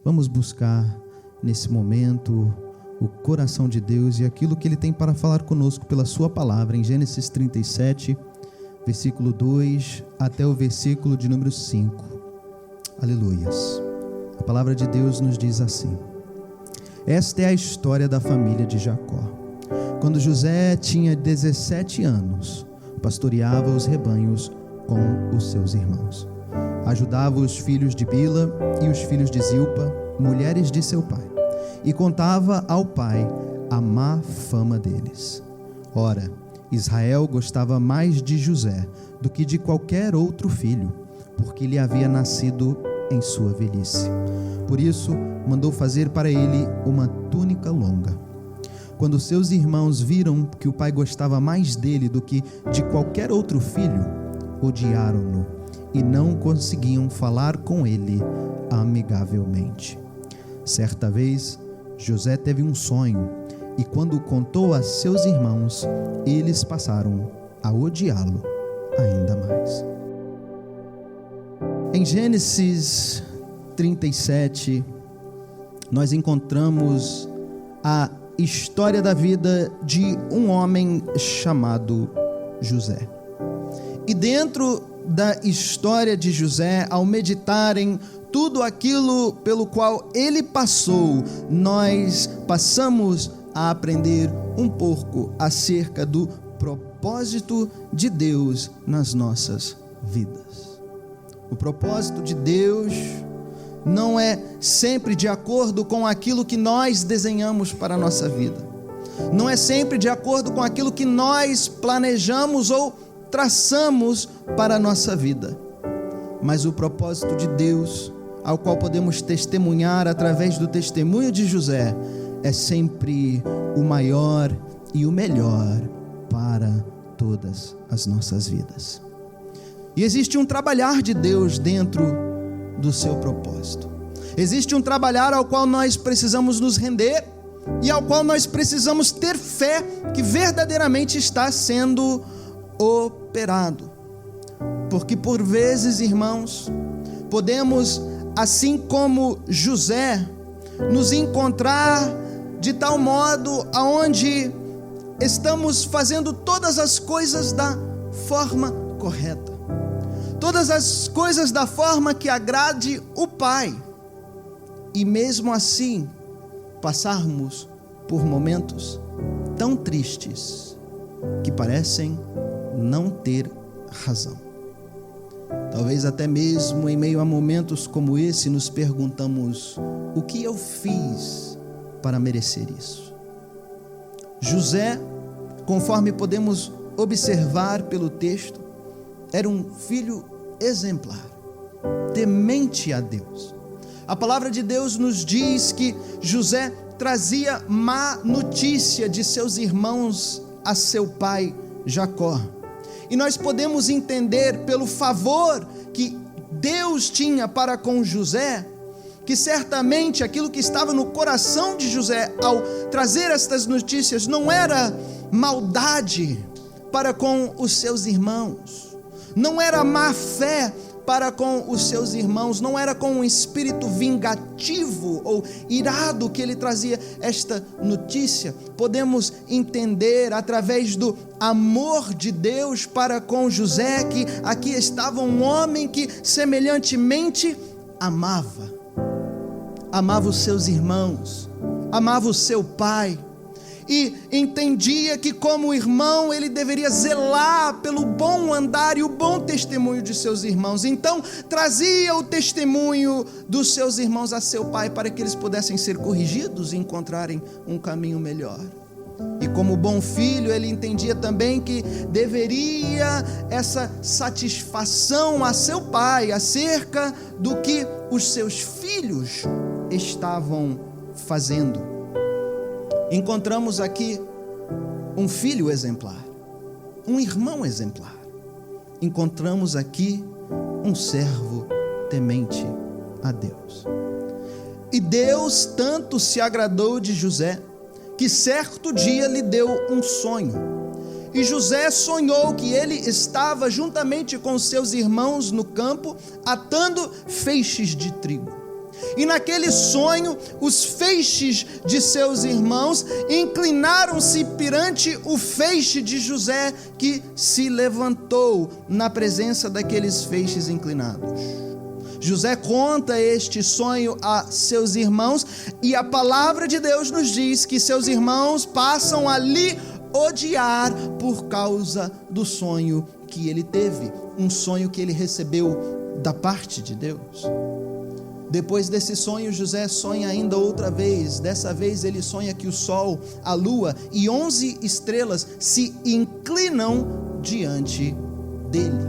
Vamos buscar nesse momento o coração de Deus e aquilo que Ele tem para falar conosco pela sua palavra, em Gênesis 37, versículo 2 até o versículo de número 5. Aleluias. A palavra de Deus nos diz assim: esta é a história da família de Jacó. Quando José tinha 17 anos, pastoreava os rebanhos com os seus irmãos. Ajudava os filhos de Bila e os filhos de Zilpa, mulheres de seu pai, e contava ao pai a má fama deles. Ora, Israel gostava mais de José do que de qualquer outro filho, porque lhe havia nascido em sua velhice. Por isso, mandou fazer para ele uma túnica longa. Quando seus irmãos viram que o pai gostava mais dele do que de qualquer outro filho, odiaram-no e não conseguiam falar com ele amigavelmente. Certa vez, José teve um sonho, e quando o contou a seus irmãos, eles passaram a odiá-lo ainda mais. Em Gênesis 37, nós encontramos a história da vida de um homem chamado José. E dentro da história de José, ao meditarem tudo aquilo pelo qual ele passou, nós passamos a aprender um pouco acerca do propósito de Deus nas nossas vidas. O propósito de Deus não é sempre de acordo com aquilo que nós desenhamos para a nossa vida. Não é sempre de acordo com aquilo que nós planejamos ou traçamos para a nossa vida. Mas o propósito de Deus, ao qual podemos testemunhar através do testemunho de José, é sempre o maior e o melhor para todas as nossas vidas. E existe um trabalhar de Deus dentro do seu propósito. Existe um trabalhar ao qual nós precisamos nos render e ao qual nós precisamos ter fé que verdadeiramente está sendo operado. Porque por vezes, irmãos, podemos, assim como José, nos encontrar de tal modo aonde estamos fazendo todas as coisas da forma correta. Todas as coisas da forma que agrade o Pai. E mesmo assim, passarmos por momentos tão tristes que parecem não ter razão. Talvez até mesmo em meio a momentos como esse nos perguntamos: o que eu fiz para merecer isso? José, conforme podemos observar pelo texto, era um filho exemplar, temente a Deus. A palavra de Deus nos diz que José trazia má notícia de seus irmãos a seu pai Jacó. E nós podemos entender pelo favor que Deus tinha para com José, que certamente aquilo que estava no coração de José ao trazer estas notícias não era maldade para com os seus irmãos, não era má fé para com os seus irmãos, não era com um espírito vingativo ou irado que ele trazia esta notícia. Podemos entender através do amor de Deus para com José que aqui estava um homem que semelhantemente amava os seus irmãos, amava o seu pai, e entendia que como irmão ele deveria zelar pelo bom andar e o bom testemunho de seus irmãos. Então trazia o testemunho dos seus irmãos a seu pai para que eles pudessem ser corrigidos e encontrarem um caminho melhor. E como bom filho, ele entendia também que deveria essa satisfação a seu pai acerca do que os seus filhos estavam fazendo. Encontramos aqui um filho exemplar, um irmão exemplar. Encontramos aqui um servo temente a Deus. E Deus tanto se agradou de José, que certo dia lhe deu um sonho. E José sonhou que ele estava juntamente com seus irmãos no campo, atando feixes de trigo. E naquele sonho, os feixes de seus irmãos inclinaram-se perante o feixe de José, que se levantou na presença daqueles feixes inclinados. José conta este sonho a seus irmãos, e a palavra de Deus nos diz que seus irmãos passam a lhe odiar por causa do sonho que ele teve, um sonho que ele recebeu da parte de Deus. Depois desse sonho, José sonha ainda outra vez. Dessa vez ele sonha que o sol, a lua e 11 estrelas se inclinam diante dele.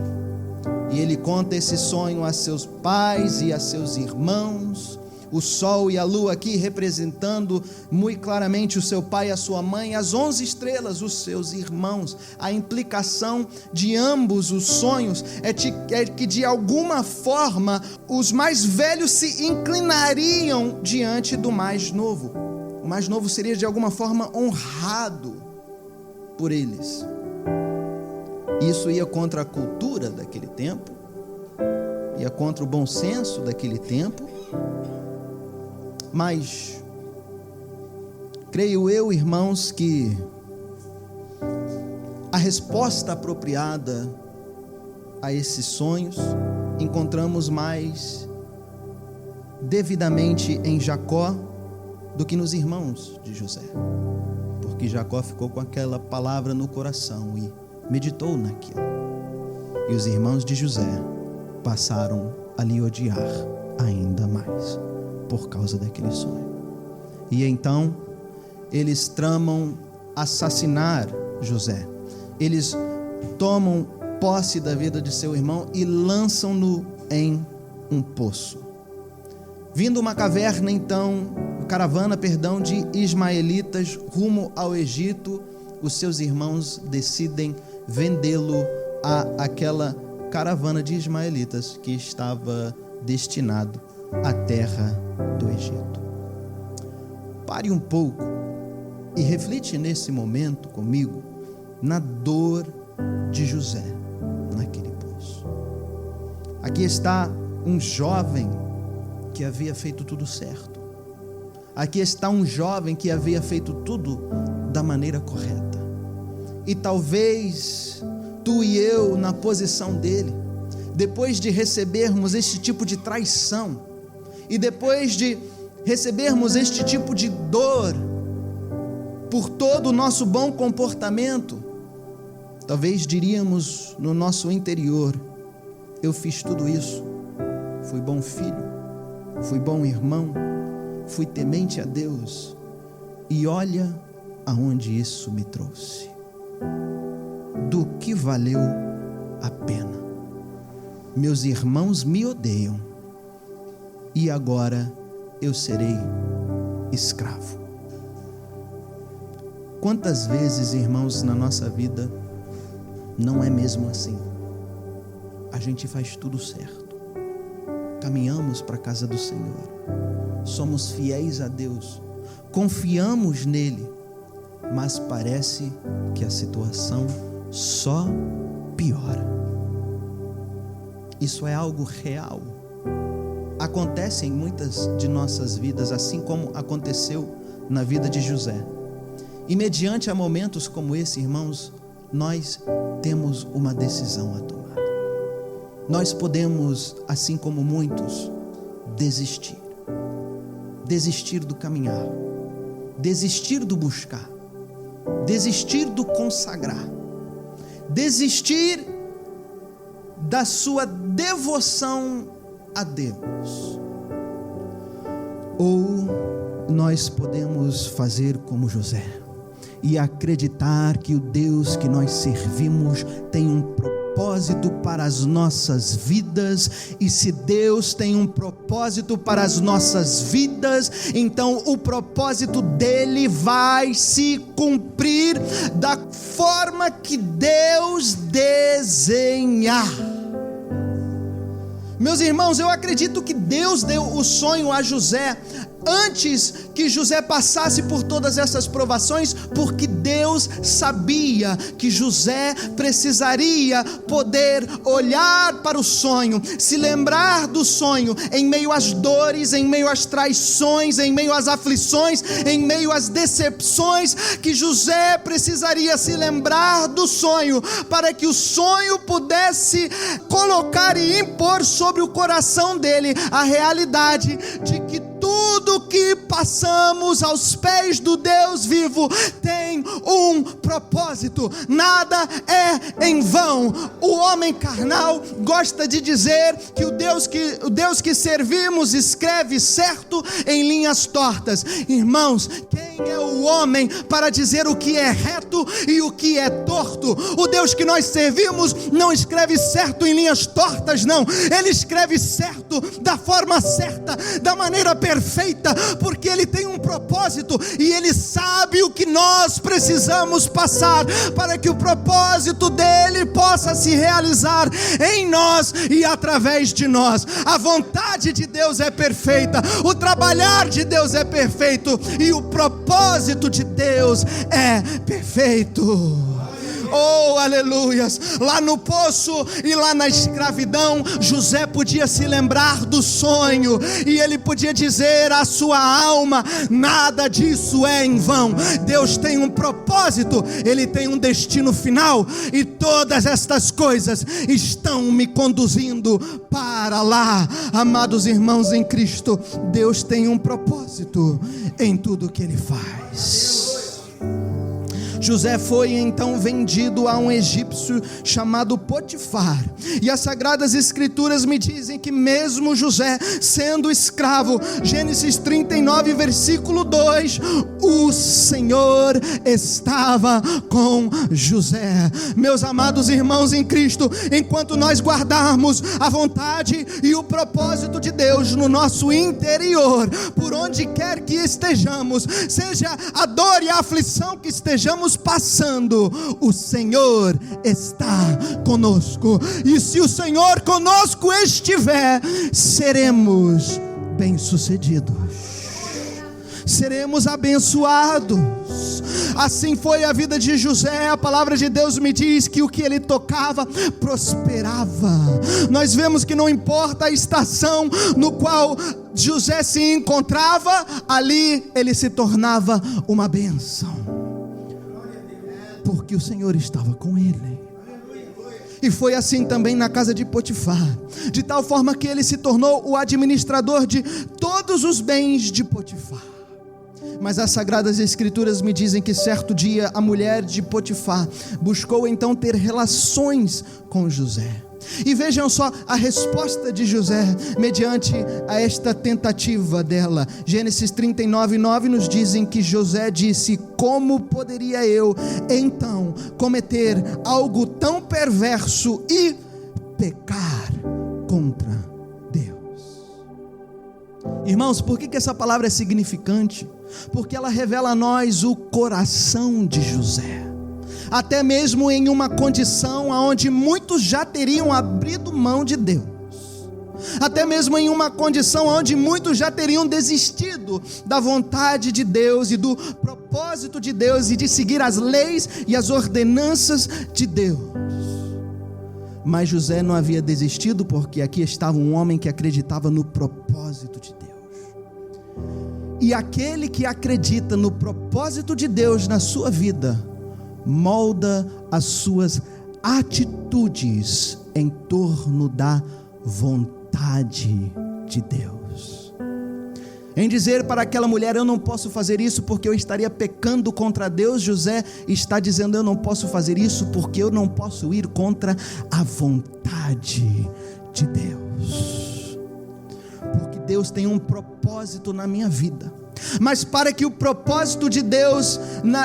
E ele conta esse sonho a seus pais e a seus irmãos. O sol e a lua aqui representando muito claramente o seu pai e a sua mãe, as 11 estrelas, os seus irmãos. A implicação de ambos os sonhos é que de alguma forma os mais velhos se inclinariam diante do mais novo. O mais novo seria de alguma forma honrado por eles. Isso ia contra a cultura daquele tempo, ia contra o bom senso daquele tempo. Mas creio eu, irmãos, que a resposta apropriada a esses sonhos encontramos mais devidamente em Jacó do que nos irmãos de José, porque Jacó ficou com aquela palavra no coração e meditou naquilo, e os irmãos de José passaram a lhe odiar ainda mais por causa daquele sonho. E então eles tramam assassinar José. Eles tomam posse da vida de seu irmão e lançam-no em um poço. Vindo uma caravana de ismaelitas rumo ao Egito, os seus irmãos decidem vendê-lo àquela caravana de ismaelitas que estava destinado à terra do Egito. Pare um pouco e reflite nesse momento comigo na dor de José naquele poço. Aqui está um jovem que havia feito tudo certo. Aqui está um jovem que havia feito tudo da maneira correta. E talvez tu e eu, na posição dele, depois de recebermos este tipo de traição, e depois de recebermos este tipo de dor por todo o nosso bom comportamento, talvez diríamos no nosso interior: eu fiz tudo isso, fui bom filho, fui bom irmão, fui temente a Deus, e olha aonde isso me trouxe. Do que valeu a pena? Meus irmãos me odeiam, e agora eu serei escravo. Quantas vezes, irmãos, na nossa vida não é mesmo assim? A gente faz tudo certo, caminhamos para a casa do Senhor, somos fiéis a Deus, confiamos nele, mas parece que a situação só piora. Isso é algo real. Acontece em muitas de nossas vidas, assim como aconteceu na vida de José. E mediante a momentos como esse, irmãos, nós temos uma decisão a tomar. Nós podemos, assim como muitos, desistir do caminhar, desistir do buscar, desistir do consagrar, desistir da sua devoção a Deus. Ou nós podemos fazer como José e acreditar que o Deus que nós servimos tem um propósito para as nossas vidas, e se Deus tem um propósito para as nossas vidas, então o propósito dele vai se cumprir da forma que Deus desenhar. Meus irmãos, eu acredito que Deus deu o sonho a José antes que José passasse por todas essas provações, porque Deus sabia que José precisaria poder olhar para o sonho, se lembrar do sonho, em meio às dores, em meio às traições, em meio às aflições, em meio às decepções, que José precisaria se lembrar do sonho, para que o sonho pudesse colocar e impor sobre o coração dele a realidade de que tudo que passamos aos pés do Deus vivo tem um propósito, nada é em vão. O homem carnal gosta de dizer que o Deus que servimos escreve certo em linhas tortas. Irmãos, quem é o homem para dizer o que é reto e o que é torto? O Deus que nós servimos não escreve certo em linhas tortas, não. Ele escreve certo da forma certa, da maneira perfeita, porque Ele tem um propósito e Ele sabe o que nós precisamos passar para que o propósito dEle possa se realizar em nós e através de nós. A vontade de Deus é perfeita, o trabalhar de Deus é perfeito e o propósito de Deus é perfeito. Oh, aleluias! Lá no poço e lá na escravidão, José podia se lembrar do sonho e ele podia dizer à sua alma: nada disso é em vão. Deus tem um propósito, Ele tem um destino final, e todas estas coisas estão me conduzindo para lá. Amados irmãos em Cristo, Deus tem um propósito em tudo que Ele faz. José foi então vendido a um egípcio chamado Potifar, e as Sagradas Escrituras me dizem que mesmo José sendo escravo, Gênesis 39 versículo 2, o Senhor estava com José. Meus amados irmãos em Cristo, enquanto nós guardarmos a vontade e o propósito de Deus no nosso interior, por onde quer que estejamos, seja a dor e a aflição que estejamos passando, o Senhor está conosco, e se o Senhor conosco estiver, seremos bem-sucedidos, seremos abençoados. Assim foi a vida de José. A palavra de Deus me diz que o que ele tocava prosperava. Nós vemos que não importa a estação no qual José se encontrava, ali ele se tornava uma bênção, porque o Senhor estava com ele. E foi assim também na casa de Potifar, de tal forma que ele se tornou o administrador de todos os bens de Potifar. Mas as Sagradas Escrituras me dizem que certo dia a mulher de Potifar buscou então ter relações com José. E vejam só a resposta de José mediante a esta tentativa dela. Gênesis 39:9 nos dizem que José disse: como poderia eu então cometer algo tão perverso e pecar contra Deus? Irmãos, por que essa palavra é significante? Porque ela revela a nós o coração de José. Até mesmo em uma condição onde muitos já teriam abrido mão de Deus, até mesmo em uma condição onde muitos já teriam desistido da vontade de Deus e do propósito de Deus e de seguir as leis e as ordenanças de Deus. Mas José não havia desistido, porque aqui estava um homem que acreditava no propósito de Deus. E aquele que acredita no propósito de Deus na sua vida, molda as suas atitudes em torno da vontade de Deus. Em dizer para aquela mulher: eu não posso fazer isso porque eu estaria pecando contra Deus, José está dizendo: eu não posso fazer isso porque eu não posso ir contra a vontade de Deus. Porque Deus tem um propósito na minha vida, mas para que o propósito de Deus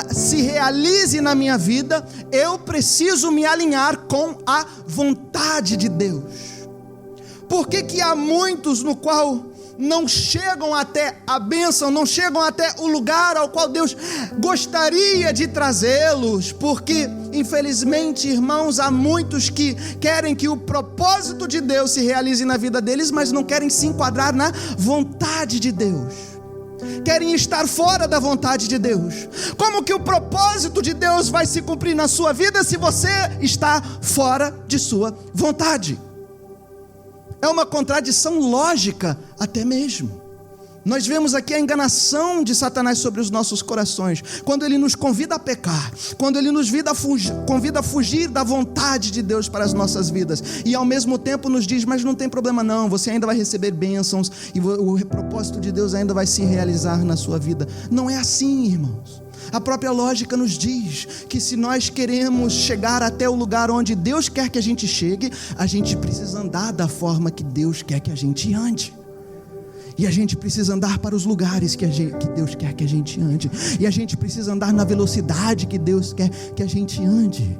se realize na minha vida, eu preciso me alinhar com a vontade de Deus. Por que há muitos no qual não chegam até a bênção, não chegam até o lugar ao qual Deus gostaria de trazê-los? Porque infelizmente, irmãos, há muitos que querem que o propósito de Deus se realize na vida deles, mas não querem se enquadrar na vontade de Deus. querem estar fora da vontade de Deus. Como que o propósito de Deus vai se cumprir na sua vida se você está fora de sua vontade? É uma contradição lógica até mesmo. Nós vemos aqui a enganação de Satanás sobre os nossos corações, quando ele nos convida a pecar, quando ele nos convida a fugir da vontade de Deus para as nossas vidas, e ao mesmo tempo nos diz, mas não tem problema não, você ainda vai receber bênçãos, e o propósito de Deus ainda vai se realizar na sua vida. Não é assim, irmãos. A própria lógica nos diz que se nós queremos chegar até o lugar onde Deus quer que a gente chegue, a gente precisa andar da forma que Deus quer que a gente ande. E a gente precisa andar para os lugares que Deus quer que a gente ande. E a gente precisa andar na velocidade que Deus quer que a gente ande.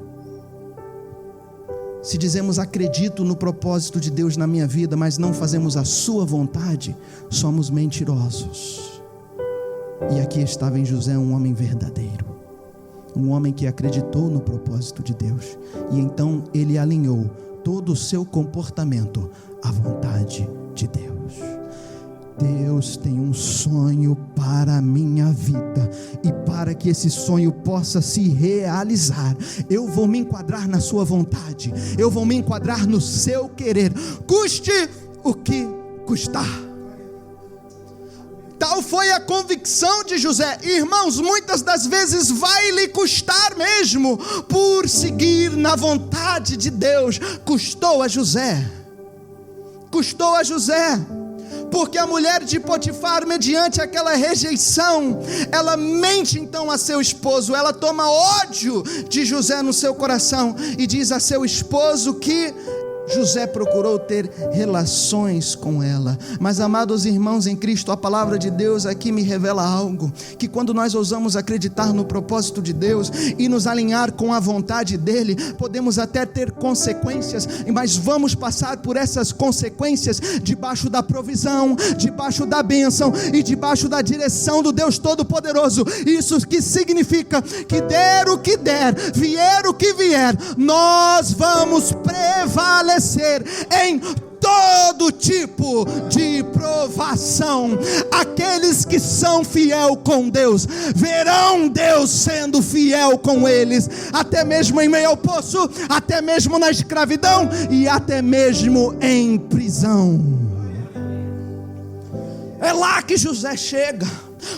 Se dizemos acredito no propósito de Deus na minha vida, mas não fazemos a sua vontade, somos mentirosos. E aqui estava em José um homem verdadeiro, um homem que acreditou no propósito de Deus. E então ele alinhou todo o seu comportamento à vontade de Deus. Deus tem um sonho para a minha vida, e para que esse sonho possa se realizar, eu vou me enquadrar na sua vontade, eu vou me enquadrar no seu querer, custe o que custar. Tal foi a convicção de José. Irmãos, muitas das vezes vai lhe custar mesmo, por seguir na vontade de Deus. Custou a José, porque a mulher de Potifar, mediante aquela rejeição, ela mente então a seu esposo, ela toma ódio de José no seu coração, e diz a seu esposo que José procurou ter relações com ela. Mas, amados irmãos em Cristo, a palavra de Deus aqui me revela algo, que quando nós ousamos acreditar no propósito de Deus e nos alinhar com a vontade dele, podemos até ter consequências, mas vamos passar por essas consequências debaixo da provisão, debaixo da bênção e debaixo da direção do Deus Todo-Poderoso. Isso que significa que der o que der, vier o que vier, nós vamos prevalecer em todo tipo de provação. Aqueles que são fiel com Deus verão Deus sendo fiel com eles, até mesmo em meio ao poço, até mesmo na escravidão e até mesmo em prisão. É lá que José chega,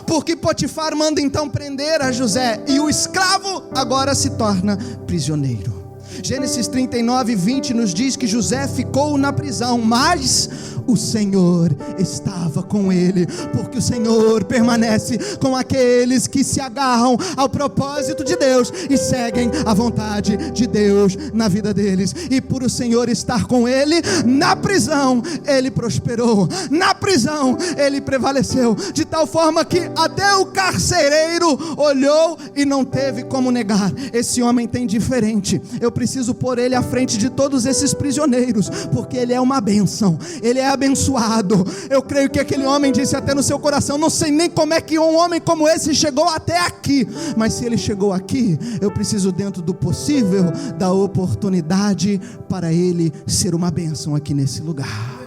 porque Potifar manda então prender a José, e o escravo agora se torna prisioneiro. Gênesis 39:20 nos diz que José ficou na prisão, mas o Senhor estava com ele, porque o Senhor permanece com aqueles que se agarram ao propósito de Deus e seguem a vontade de Deus na vida deles. E por o Senhor estar com ele, na prisão ele prosperou, na prisão ele prevaleceu, de tal forma que até o carcereiro olhou e não teve como negar: esse homem tem diferente, eu preciso pôr ele à frente de todos esses prisioneiros, porque ele é uma bênção, ele é abençoado. Eu creio que aquele homem disse até no seu coração: não sei nem como é que um homem como esse chegou até aqui, mas se ele chegou aqui, eu preciso, dentro do possível, da oportunidade para ele ser uma bênção aqui nesse lugar.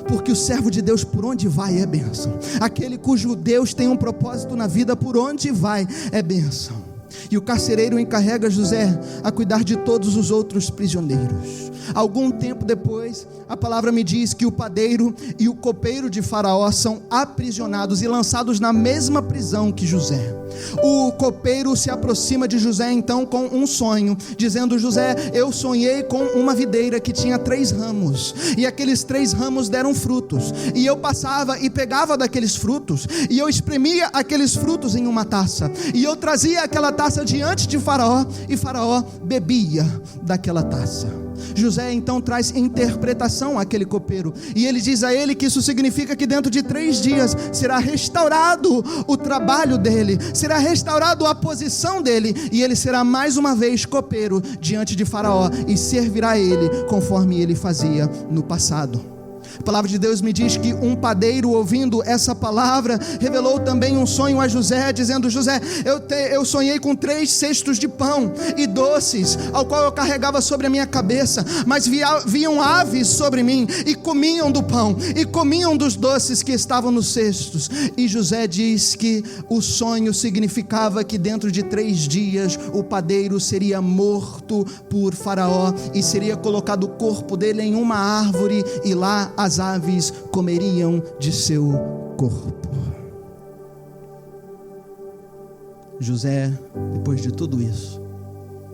Porque o servo de Deus, por onde vai, é bênção. Aquele cujo Deus tem um propósito na vida, por onde vai, é bênção. E o carcereiro encarrega José a cuidar de todos os outros prisioneiros. Algum tempo depois, a palavra me diz que o padeiro e o copeiro de Faraó são aprisionados e lançados na mesma prisão que José. O copeiro se aproxima de José então com um sonho, dizendo: José, eu sonhei com uma videira que tinha 3 ramos, e aqueles 3 ramos deram frutos, e eu passava e pegava daqueles frutos, e eu espremia aqueles frutos em uma taça, e eu trazia aquela taça diante de Faraó, e Faraó bebia daquela taça. José então traz interpretação àquele copeiro, e ele diz a ele que isso significa que dentro de 3 dias será restaurado o trabalho dele, será restaurado a posição dele, e ele será mais uma vez copeiro diante de Faraó, e servirá a ele conforme ele fazia no passado. A palavra de Deus me diz que um padeiro, ouvindo essa palavra, revelou também um sonho a José, dizendo: José, eu sonhei com 3 cestos de pão e doces, ao qual eu carregava sobre a minha cabeça, mas viam aves sobre mim, e comiam do pão, e comiam dos doces que estavam nos cestos. E José diz que o sonho significava que dentro de 3 dias, o padeiro seria morto por Faraó, e seria colocado o corpo dele em uma árvore, e lá as aves comeriam de seu corpo. José, depois de tudo isso,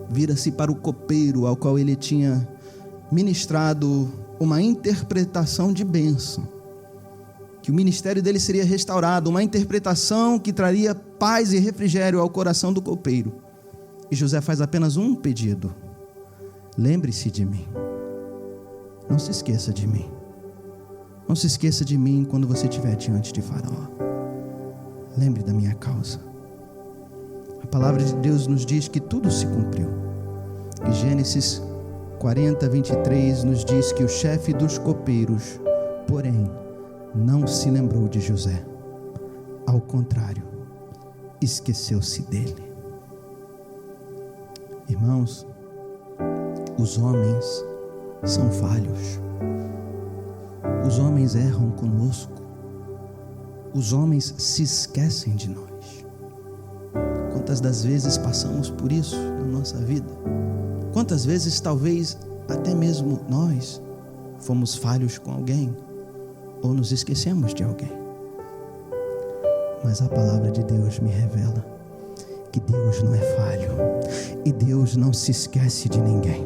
vira-se para o copeiro, ao qual ele tinha ministrado uma interpretação de bênção, que o ministério dele seria restaurado, uma interpretação que traria paz e refrigério ao coração do copeiro. E José faz apenas um pedido: lembre-se de mim, não se esqueça de mim, não se esqueça de mim quando você estiver diante de Faraó, lembre da minha causa. A palavra de Deus nos diz que tudo se cumpriu. E Gênesis 40, 23 nos diz que o chefe dos copeiros, porém, não se lembrou de José. Ao contrário, esqueceu-se dele. Irmãos, os homens são falhos. Os homens erram conosco. Os homens se esquecem de nós. Quantas das vezes passamos por isso na nossa vida? Quantas vezes talvez até mesmo nós fomos falhos com alguém, ou nos esquecemos de alguém? Mas a palavra de Deus me revela que Deus não é falho, e Deus não se esquece de ninguém,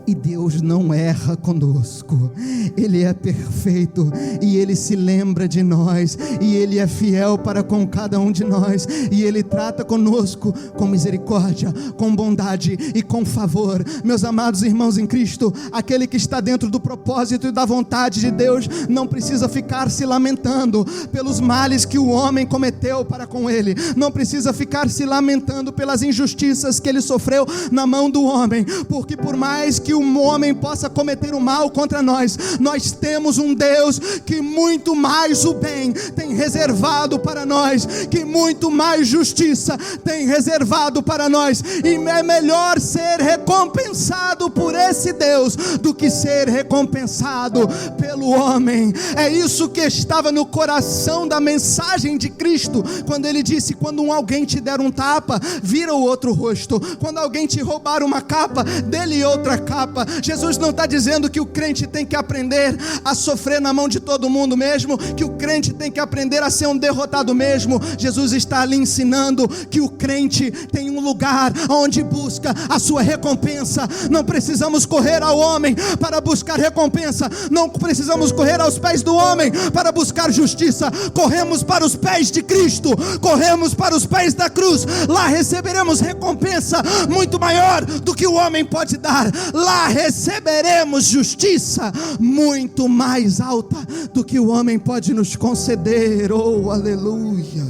e Deus não erra conosco. Ele é perfeito, e Ele se lembra de nós, e Ele é fiel para com cada um de nós, e Ele trata conosco com misericórdia, com bondade e com favor. Meus amados irmãos em Cristo, aquele que está dentro do propósito e da vontade de Deus não precisa ficar se lamentando pelos males que o homem cometeu para com ele, não precisa ficar se lamentando pelas injustiças que ele sofreu na mão do homem, porque por mais que o homem possa cometer o mal contra nós, nós temos um Deus que muito mais o bem tem reservado para nós, que muito mais justiça tem reservado para nós, e é melhor ser recompensado por esse Deus do que ser recompensado pelo homem. É isso que estava no coração da mensagem de Cristo, quando ele disse: quando alguém te der um tapa, vira o outro rosto. Quando alguém te roubar uma capa, dê-lhe outra capa. Jesus não está dizendo que o crente tem que aprender a sofrer na mão de todo mundo mesmo, que o crente tem que aprender a ser um derrotado mesmo. Jesus está ali ensinando que o crente tem um lugar onde busca a sua recompensa. Não precisamos correr ao homem para buscar recompensa, não precisamos correr aos pés do homem para buscar justiça. Corremos para os pés de Cristo, corremos para os pés da cruz. Lá receberemos recompensa muito maior do que o homem pode dar. Lá receberemos justiça muito mais alta do que o homem pode nos conceder. Oh, aleluia.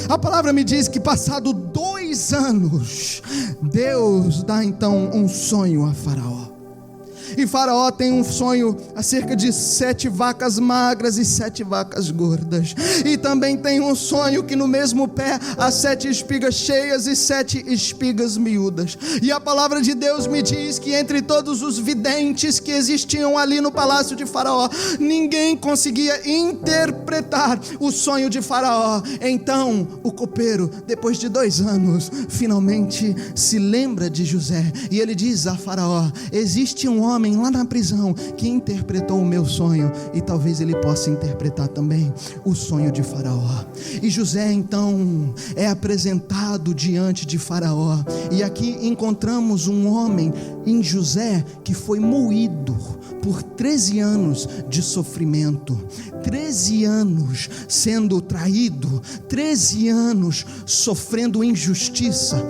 A palavra me diz que passado 2 anos, Deus dá então um sonho a Faraó. E Faraó tem um sonho acerca de 7 vacas magras e 7 vacas gordas. E também tem um sonho que no mesmo pé há 7 espigas cheias e 7 espigas miúdas. E a palavra de Deus me diz que entre todos os videntes que existiam ali no palácio de Faraó, ninguém conseguia interpretar o sonho de Faraó. Então o copeiro, depois de 2 anos, finalmente se lembra de José. E ele diz a Faraó: existe um homem lá na prisão que interpretou o meu sonho, e talvez ele possa interpretar também o sonho de Faraó. E José então é apresentado diante de Faraó, e aqui encontramos um homem em José que foi moído por 13 anos de sofrimento, 13 anos sendo traído, 13 anos sofrendo injustiça,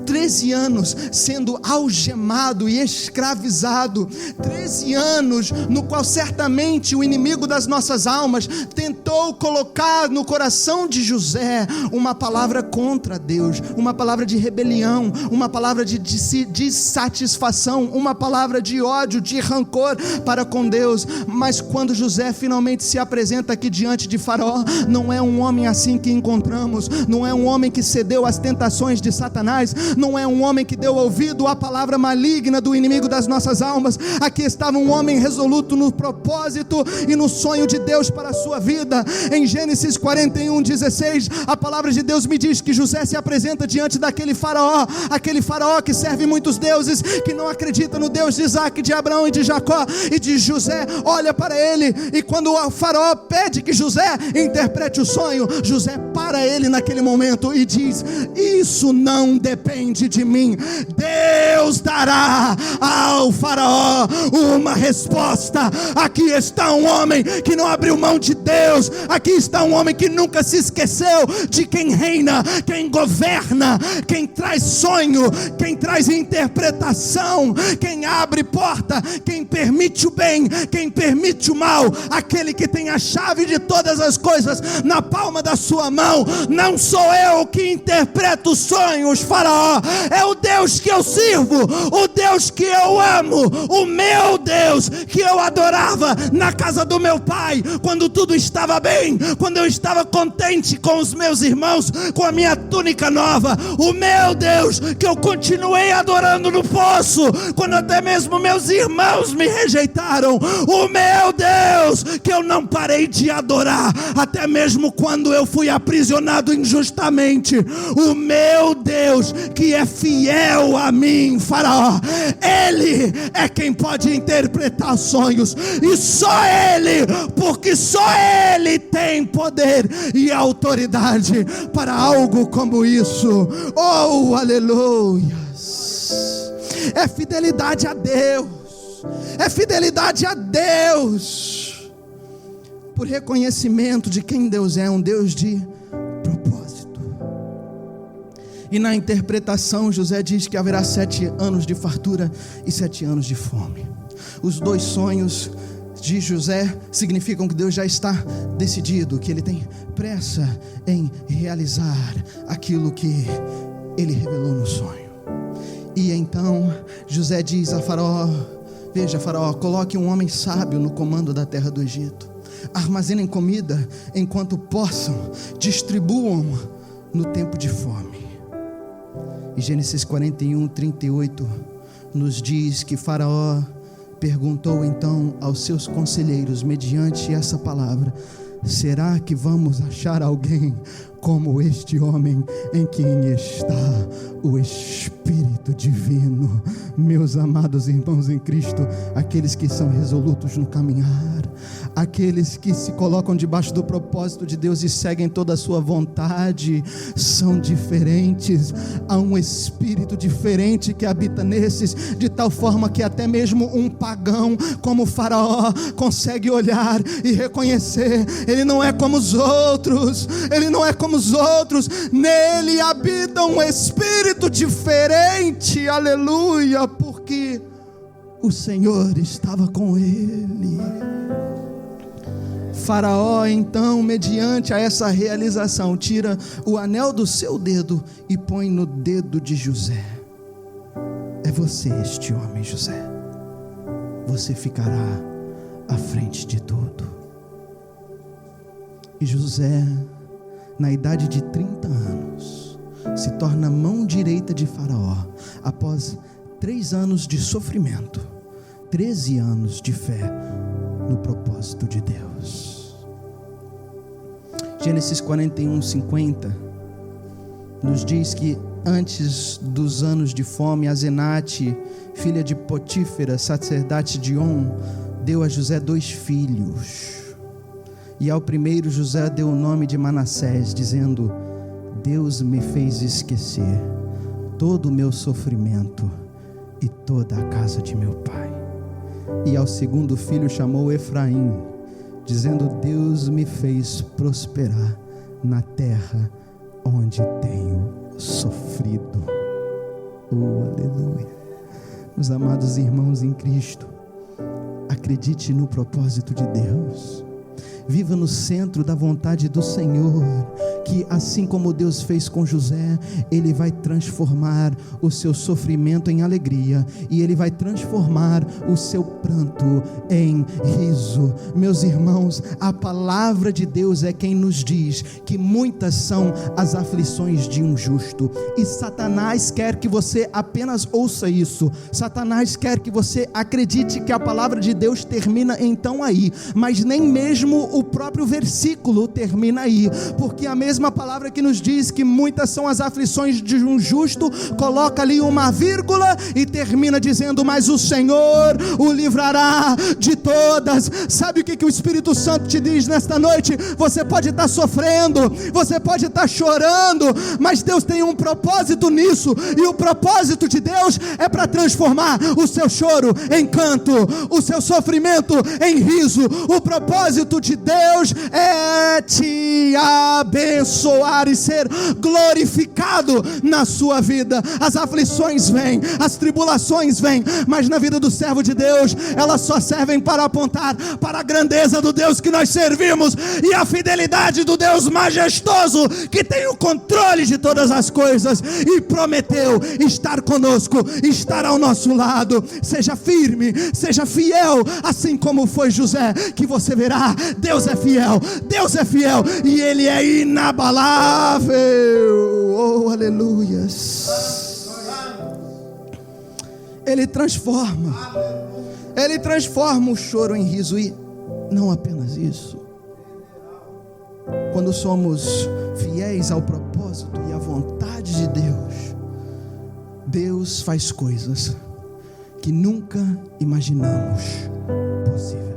13 anos sendo algemado e escravizado, 13 anos no qual certamente o inimigo das nossas almas tentou colocar no coração de José uma palavra contra Deus, uma palavra de rebelião, uma palavra de dissatisfação, uma palavra de ódio, de rancor para com Deus. Mas quando José finalmente se apresenta aqui diante de Faraó, não é um homem assim que encontramos, não é um homem que cedeu às tentações de Satanás, não é um homem que deu ouvido à palavra maligna do inimigo das nossas almas. Aqui estava um homem resoluto no propósito e no sonho de Deus para a sua vida. Em Gênesis 41:16, a palavra de Deus me diz que José se apresenta diante daquele faraó, aquele faraó que serve muitos deuses, que não acredita no Deus de Isaac, de Abraão e de Jacó e de José. Olha para ele, e quando o faraó pede que José interprete o sonho, José para ele naquele momento e diz: isso não depende de mim, Deus dará ao faraó uma resposta. Aqui está um homem que não abriu mão de Deus, aqui está um homem que nunca se esqueceu de quem reina, quem governa, quem traz sonho, quem traz interpretação, quem abre porta, quem permite o bem, quem permite o mal, aquele que tem a chave de todas as coisas na palma da sua mão. Não sou eu que interpreto os sonhos, faraó, é o Deus que eu sirvo, o Deus que eu amo, o meu Deus que eu adorava na casa do meu pai, quando tudo estava bem, quando eu estava contente com os meus irmãos, com a minha túnica nova, o meu Deus que eu continuei adorando no poço, quando até mesmo meus irmãos me rejeitaram, o meu Deus que eu não parei de adorar, até mesmo quando eu fui aprisionado injustamente, o meu Deus que é fiel a mim, faraó, ele é quem pode interpretar sonhos, e só ele, porque só ele tem poder e autoridade para algo como isso. Oh, aleluia! É fidelidade a Deus, é fidelidade a Deus, por reconhecimento de quem Deus é, um Deus de propósito. E na interpretação, José diz que haverá 7 anos de fartura e 7 anos de fome. Os 2 sonhos de José significam que Deus já está decidido, que Ele tem pressa em realizar aquilo que Ele revelou no sonho. E então José diz a Faraó: veja, Faraó, coloque um homem sábio no comando da terra do Egito, armazenem comida enquanto possam, distribuam no tempo de fome. E Gênesis 41:38 nos diz que Faraó perguntou então aos seus conselheiros, mediante essa palavra: será que vamos achar alguém como este homem, em quem está o Espírito Divino? Meus amados irmãos em Cristo, aqueles que são resolutos no caminhar, aqueles que se colocam debaixo do propósito de Deus e seguem toda a sua vontade, são diferentes. Há um espírito diferente que habita nesses, de tal forma que até mesmo um pagão como o Faraó consegue olhar e reconhecer: ele não é como os outros, ele não é como os outros, nele habita um espírito diferente, aleluia, porque o Senhor estava com ele. Faraó então, mediante a essa realização, tira o anel do seu dedo e põe no dedo de José: é você este homem, José, você ficará à frente de tudo. E José, na idade de 30 anos, se torna mão direita de Faraó, após 3 anos de sofrimento, 13 anos de fé no propósito de Deus. Gênesis 41:50 nos diz que antes dos anos de fome, Asenate, filha de Potífera, sacerdote de On, deu a José 2 filhos. E ao primeiro José deu o nome de Manassés, dizendo: Deus me fez esquecer todo o meu sofrimento e toda a casa de meu pai. E ao segundo filho chamou Efraim, dizendo: Deus me fez prosperar na terra onde tenho sofrido. Oh, aleluia. Meus amados irmãos em Cristo, acredite no propósito de Deus. Viva no centro da vontade do Senhor, que assim como Deus fez com José, Ele vai transformar o seu sofrimento em alegria, e Ele vai transformar o seu pranto em riso. Meus irmãos, a palavra de Deus é quem nos diz que muitas são as aflições de um justo, e Satanás quer que você apenas ouça isso. Satanás quer que você acredite que a palavra de Deus termina então aí, mas nem mesmo o próprio versículo termina aí, porque a mesma palavra que nos diz que muitas são as aflições de um justo, coloca ali uma vírgula e termina dizendo: mas o Senhor o livrará de todas. Sabe o que o Espírito Santo te diz nesta noite? Você pode estar sofrendo, você pode estar chorando, mas Deus tem um propósito nisso, e o propósito de Deus é para transformar o seu choro em canto, o seu sofrimento em riso. O propósito de Deus é te abençoar e ser glorificado na sua vida. As aflições vêm, as tribulações vêm, mas na vida do servo de Deus, elas só servem para apontar para a grandeza do Deus que nós servimos, e a fidelidade do Deus majestoso, que tem o controle de todas as coisas, e prometeu estar conosco, estar ao nosso lado. Seja firme, seja fiel, assim como foi José, que você verá, Deus é fiel, Deus é fiel, e Ele é inabalável. Oh, aleluias. Ele transforma o choro em riso. E não apenas isso, quando somos fiéis ao propósito e à vontade de Deus, Deus faz coisas que nunca imaginamos possível.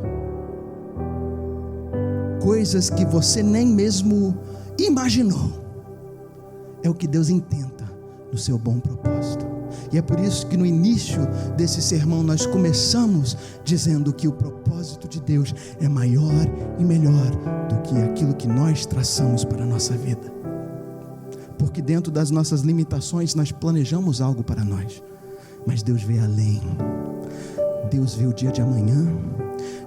Coisas que você nem mesmo imaginou. É o que Deus intenta no seu bom propósito. E é por isso que no início desse sermão nós começamos dizendo que o propósito de Deus é maior e melhor do que aquilo que nós traçamos para a nossa vida. Porque dentro das nossas limitações nós planejamos algo para nós, mas Deus vê além. Deus vê o dia de amanhã,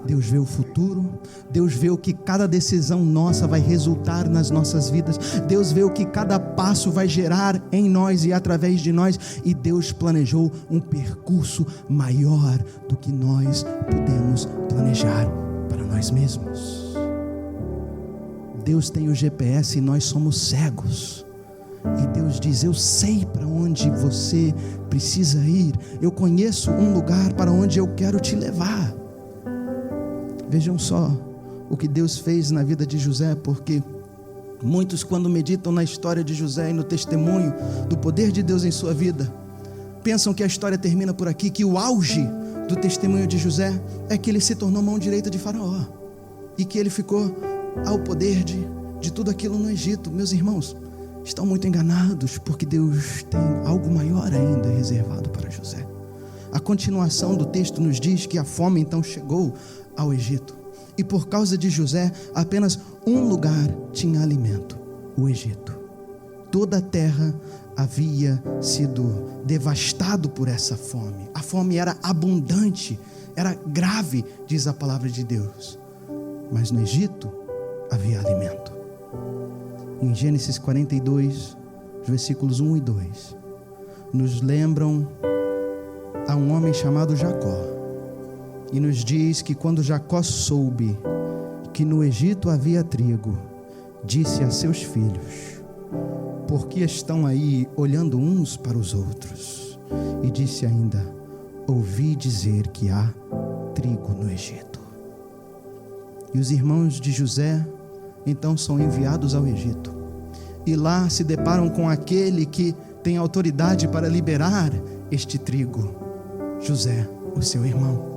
Deus vê o futuro, Deus vê o que cada decisão nossa vai resultar nas nossas vidas, Deus vê o que cada passo vai gerar em nós e através de nós, e Deus planejou um percurso maior do que nós podemos planejar para nós mesmos. Deus tem o GPS e nós somos cegos. E Deus diz: eu sei para onde você precisa ir, eu conheço um lugar para onde eu quero te levar. Vejam só o que Deus fez na vida de José, porque muitos, quando meditam na história de José e no testemunho do poder de Deus em sua vida, pensam que a história termina por aqui, que o auge do testemunho de José é que ele se tornou mão direita de Faraó, e que ele ficou ao poder de tudo aquilo no Egito. Meus irmãos, estão muito enganados, porque Deus tem algo maior ainda reservado para José. A continuação do texto nos diz que a fome então chegou ao Egito, e por causa de José, apenas um lugar tinha alimento: o Egito. Toda a terra havia sido devastado por essa fome. A fome era abundante, era grave, diz a palavra de Deus, mas no Egito havia alimento. Em Gênesis 42, versículos 1 e 2, nos lembram a um homem chamado Jacó, e nos diz que quando Jacó soube que no Egito havia trigo, disse a seus filhos: por que estão aí olhando uns para os outros? E disse ainda: ouvi dizer que há trigo no Egito. E os irmãos de José então são enviados ao Egito, e lá se deparam com aquele que tem autoridade para liberar este trigo: José, o seu irmão.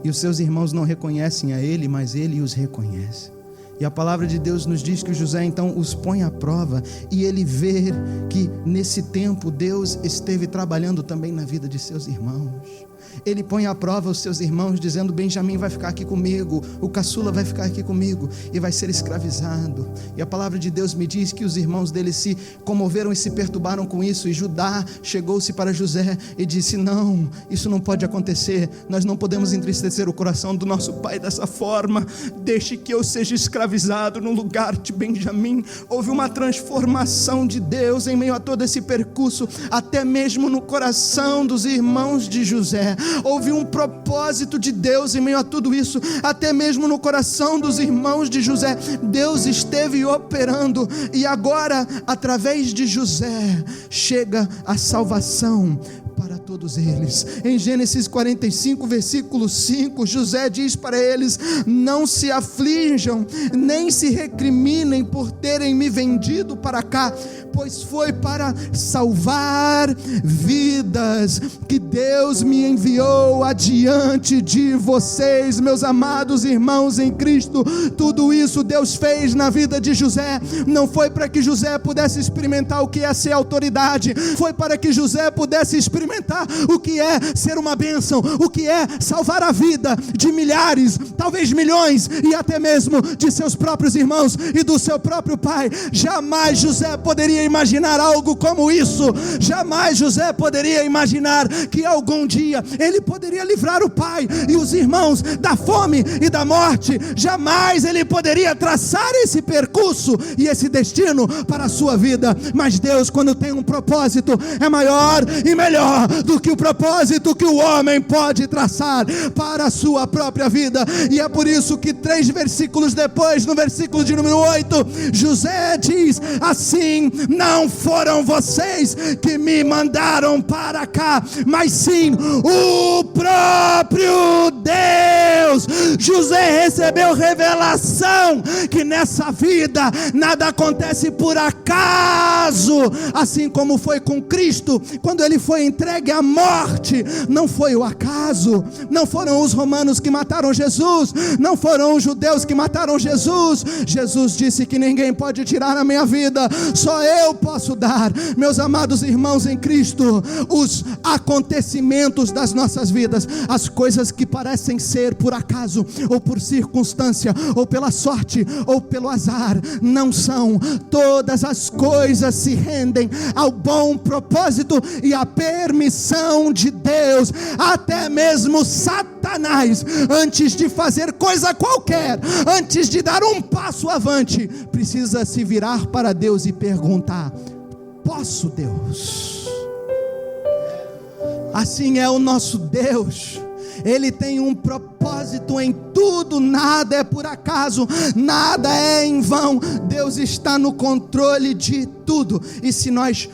E os seus irmãos não reconhecem a ele, mas ele os reconhece. E a palavra de Deus nos diz que José então os põe à prova, e ele vê que nesse tempo Deus esteve trabalhando também na vida de seus irmãos. ele põe à prova os seus irmãos, dizendo: Benjamim vai ficar aqui comigo, o caçula vai ficar aqui comigo e vai ser escravizado. E a palavra de Deus me diz que os irmãos dele se comoveram e se perturbaram com isso, e Judá chegou-se para José e disse: não, isso não pode acontecer, nós não podemos entristecer o coração do nosso pai dessa forma, deixe que eu seja escravizado no lugar de Benjamim. Houve uma transformação de Deus em meio a todo esse percurso, até mesmo no coração dos irmãos de José. Houve um propósito de Deus em meio a tudo isso, até mesmo no coração dos irmãos de José. Deus esteve operando, e agora, através de José, chega a salvação para todos eles. Em Gênesis 45, versículo 5, José diz para eles: não se aflijam, nem se recriminem por terem me vendido para cá, pois foi para salvar vidas que Deus me enviou adiante de vocês, meus amados irmãos em Cristo. Tudo isso Deus fez na vida de José, não foi para que José pudesse experimentar o que é ser autoridade, foi para que José pudesse experimentar o que é ser uma bênção, o que é salvar a vida de milhares, talvez milhões, e até mesmo de seus próprios irmãos e do seu próprio pai. Jamais José poderia imaginar algo como isso. Jamais José poderia imaginar que algum dia ele poderia livrar o pai e os irmãos da fome e da morte. Jamais ele poderia traçar esse percurso e esse destino para a sua vida. Mas Deus, quando tem um propósito, é maior e melhor do que o propósito que o homem pode traçar para a sua própria vida. E é por isso que 3 versículos depois, no versículo de número 8, José diz assim: não foram vocês que me mandaram para cá, mas sim o próprio Deus. José recebeu revelação que nessa vida nada acontece por acaso, assim como foi com Cristo, quando ele foi entregue à morte. Não foi o acaso, não foram os romanos que mataram Jesus, não foram os judeus que mataram Jesus. Jesus disse que ninguém pode tirar a minha vida, só eu posso dar. Meus amados irmãos em Cristo, os acontecimentos das nossas vidas, as coisas que parecem ser por acaso, ou por circunstância, ou pela sorte, ou pelo azar, não são. Todas as coisas se rendem ao bom propósito e à permissão de Deus. Até mesmo Satanás, antes de fazer coisa qualquer, antes de dar um passo avante, precisa se virar para Deus e perguntar: posso, Deus? Assim é o nosso Deus. Ele tem um propósito em tudo, nada é por acaso, nada é em vão. Deus está no controle de tudo, e se nós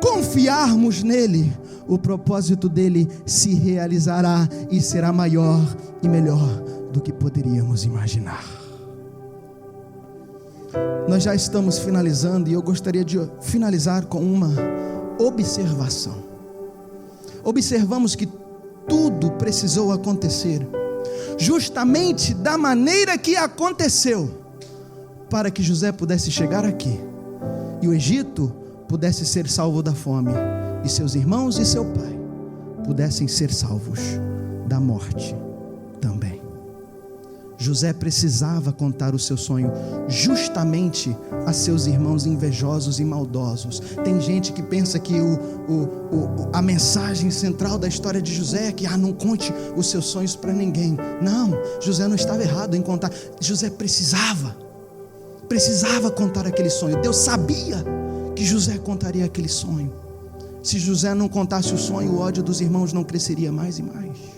confiarmos nele, o propósito dele se realizará e será maior e melhor do que poderíamos imaginar. Nós já estamos finalizando, e eu gostaria de finalizar com uma observação. Observamos que tudo precisou acontecer justamente da maneira que aconteceu, para que José pudesse chegar aqui e o Egito pudesse ser salvo da fome, e seus irmãos e seu pai pudessem ser salvos da morte também. José precisava contar o seu sonho justamente a seus irmãos invejosos e maldosos. Tem gente que pensa que a mensagem central da história de José é que não conte os seus sonhos para ninguém. Não, José não estava errado em contar. José precisava contar aquele sonho. Deus sabia que José contaria aquele sonho. Se José não contasse o sonho, o ódio dos irmãos não cresceria mais e mais.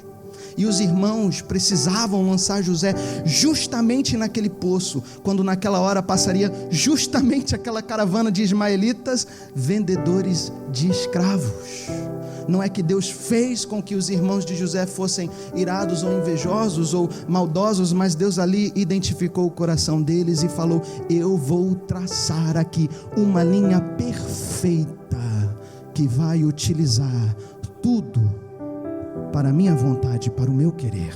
E os irmãos precisavam lançar José justamente naquele poço, quando naquela hora passaria justamente aquela caravana de ismaelitas, vendedores de escravos. Não é que Deus fez com que os irmãos de José fossem irados ou invejosos ou maldosos, mas Deus ali identificou o coração deles e falou: eu vou traçar aqui uma linha perfeita que vai utilizar tudo para a minha vontade, para o meu querer.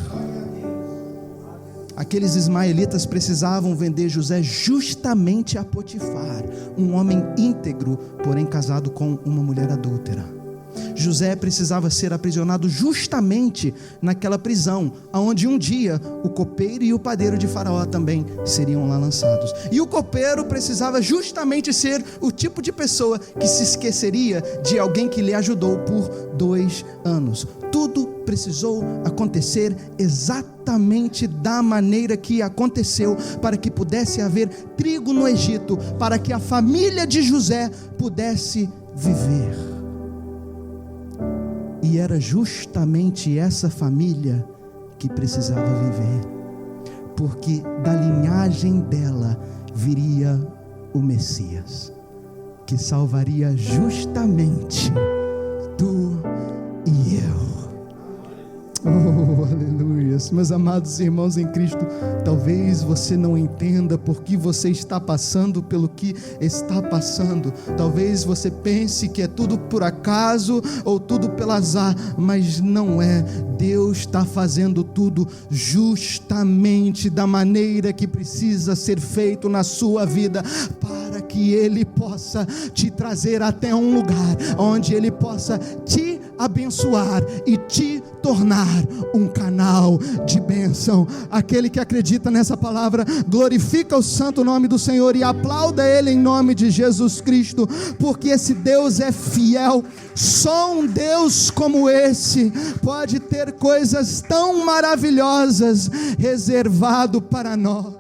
Aqueles ismaelitas precisavam vender José justamente a Potifar, um homem íntegro, porém casado com uma mulher adúltera. José precisava ser aprisionado justamente naquela prisão, onde um dia o copeiro e o padeiro de Faraó também seriam lá lançados. E o copeiro precisava justamente ser o tipo de pessoa que se esqueceria de alguém que lhe ajudou por 2 anos. Tudo precisou acontecer exatamente da maneira que aconteceu, para que pudesse haver trigo no Egito, para que a família de José pudesse viver. E era justamente essa família que precisava viver, porque da linhagem dela viria o Messias, que salvaria justamente tu e eu. Oh, aleluia. Meus amados irmãos em Cristo, talvez você não entenda por que você está passando pelo que está passando. Talvez você pense que é tudo por acaso ou tudo pelo azar, mas não é. Deus está fazendo tudo justamente da maneira que precisa ser feito na sua vida, para que Ele possa te trazer até um lugar onde Ele possa te abençoar e te tornar um canal de bênção. Aquele que acredita nessa palavra, glorifica o santo nome do Senhor e aplauda Ele em nome de Jesus Cristo, porque esse Deus é fiel. Só um Deus como esse pode ter coisas tão maravilhosas reservado para nós.